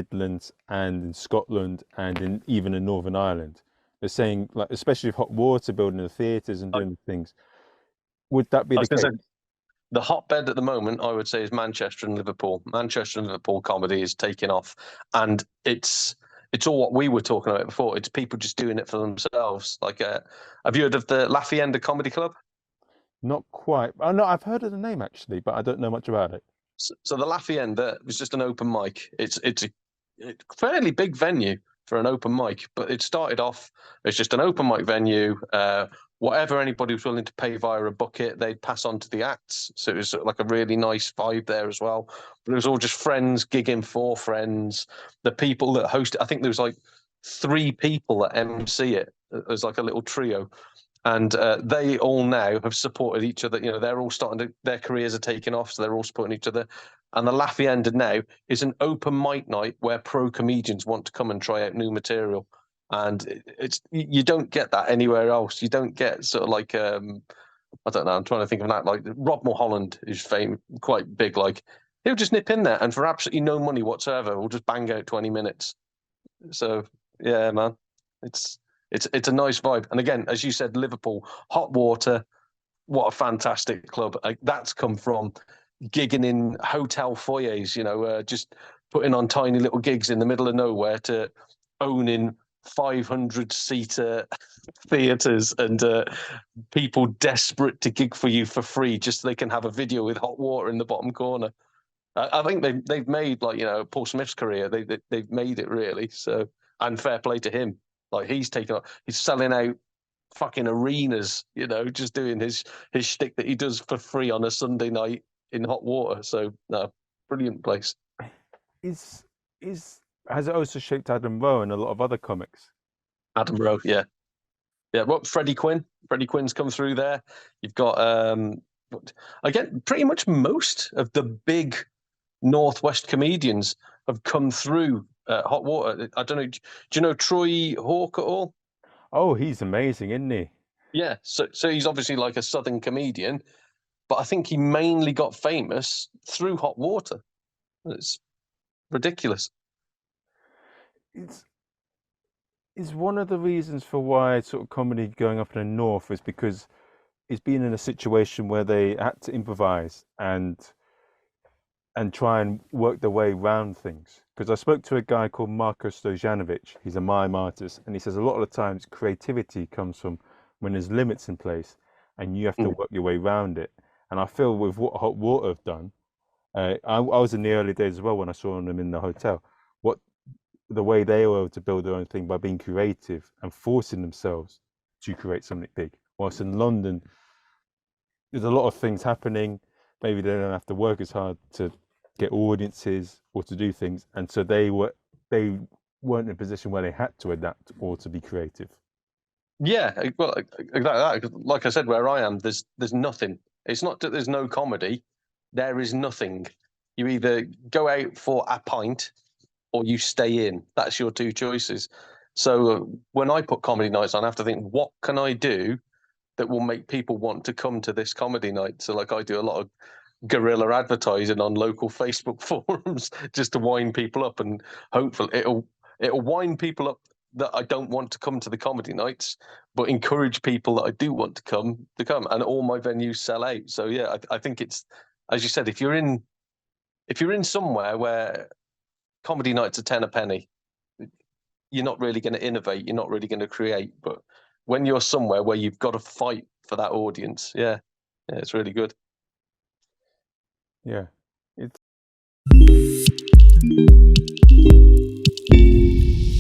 Midlands and in Scotland and even in Northern Ireland. They're saying, like, especially with Hot Water building the theatres and doing things, would that be the case? The hotbed at the moment, I would say, is Manchester and Liverpool. Manchester and Liverpool comedy is taking off, and it's all what we were talking about before. It's people just doing it for themselves. Like, have you heard of the Lafayette Comedy Club? Not quite. Oh no, I've heard of the name actually, but I don't know much about it. So the Lafayette, that was just an open mic. It's a fairly big venue for an open mic, but it started off as just an open mic venue. Whatever anybody was willing to pay via a bucket, they'd pass on to the acts. So it was like a really nice vibe there as well. But it was all just friends gigging for friends. The people that hosted, I think there was like 3 people that MC it. It was like a little trio. And they all now have supported each other. You know, they're all their careers are taking off, so they're all supporting each other. And the Lafayette now is an open mic night where pro comedians want to come and try out new material. And you don't get that anywhere else. You don't get sort of like I don't know. I'm trying to think of that. Like Rob Mulholland is quite big. Like he'll just nip in there and for absolutely no money whatsoever, we'll just bang out 20 minutes. So yeah, man, it's a nice vibe. And again, as you said, Liverpool, Hot Water, what a fantastic club. That's come from gigging in hotel foyers. You know, just putting on tiny little gigs in the middle of nowhere to owning 500-seater theatres and people desperate to gig for you for free just so they can have a video with Hot Water in the bottom corner. I think they've made, like, you know, Paul Smith's career. They've made it really. So, and fair play to him. Like he's selling out fucking arenas, you know, just doing his shtick that he does for free on a Sunday night in Hot Water. So no, brilliant place. Has it also shaped Adam Rowe and a lot of other comics? Adam Rowe, yeah. Well, Freddie Quinn's come through there. You've got again, pretty much most of the big Northwest comedians have come through Hot Water. I don't know. Do you know Troy Hawk at all? Oh, he's amazing, isn't he? Yeah. So he's obviously like a Southern comedian, but I think he mainly got famous through Hot Water. It's ridiculous. It's one of the reasons for why sort of comedy going up in the north is because it's been in a situation where they had to improvise and try and work their way around things. Because I spoke to a guy called Marko Stojanovic. He's a mime artist, and he says a lot of the times creativity comes from when there's limits in place and you have to work your way around it. And I feel with what Hot Water have done, I was in the early days as well when I saw them in the hotel. The way they were able to build their own thing by being creative and forcing themselves to create something big. Whilst in London, there's a lot of things happening. Maybe they don't have to work as hard to get audiences or to do things, and so they weren't in a position where they had to adapt or to be creative. Yeah, well, exactly that. Like I said, where I am, there's nothing. It's not that there's no comedy. There is nothing. You either go out for a pint or you stay in. That's your 2 choices. So when I put comedy nights on, I have to think, what can I do that will make people want to come to this comedy night? So like I do a lot of guerrilla advertising on local Facebook forums just to wind people up, and hopefully it'll wind people up that I don't want to come to the comedy nights, but encourage people that I do want to come, and all my venues sell out. So yeah, I think it's, as you said, if you're in somewhere where comedy nights are 10 a penny, you're not really going to innovate, you're not really going to create. But when you're somewhere where you've got to fight for that audience, yeah, it's really good. Yeah, it's